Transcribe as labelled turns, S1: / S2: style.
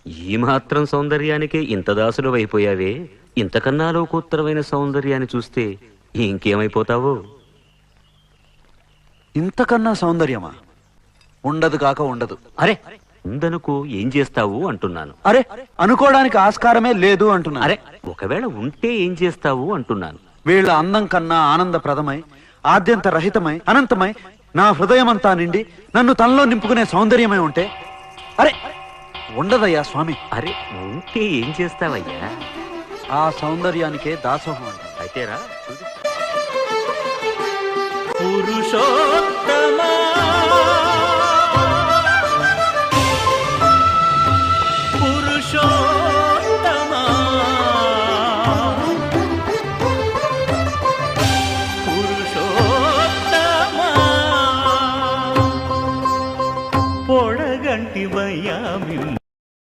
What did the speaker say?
S1: ఈ మాత్రం సౌందర్యానికే ఇంత దాసులు అయిపోయావే, ఇంతకన్నా లోకోత్తరమైన సౌందర్యాన్ని చూస్తే ఇంకేమైపోతావో.
S2: ఇంతకన్నా సౌందర్యమా? ఉండదు కాక ఉండదు.
S1: అరే ఉందనుకో, ఏం చేస్తావు అంటున్నాను.
S2: అరే అనుకోవడానికి ఆస్కారమే లేదు అంటున్నా.
S1: అరే ఒకవేళ ఉంటే ఏం చేస్తావు అంటున్నాను.
S2: వీళ్ళ అందం కన్నా ఆనందప్రదమై, ఆద్యంత రహితమై, అనంతమై, నా హృదయమంతా నిండి నన్ను తనలో నింపుకునే సౌందర్యమై ఉంటే అరే ఉండదయ్యా స్వామి.
S1: అరే ఉంటే ఏం చేస్తావయ్యా?
S2: ఆ సౌందర్యానికే దాసోహం అంట.
S1: అయితేరా చూడు.
S3: పురుషోత్తమ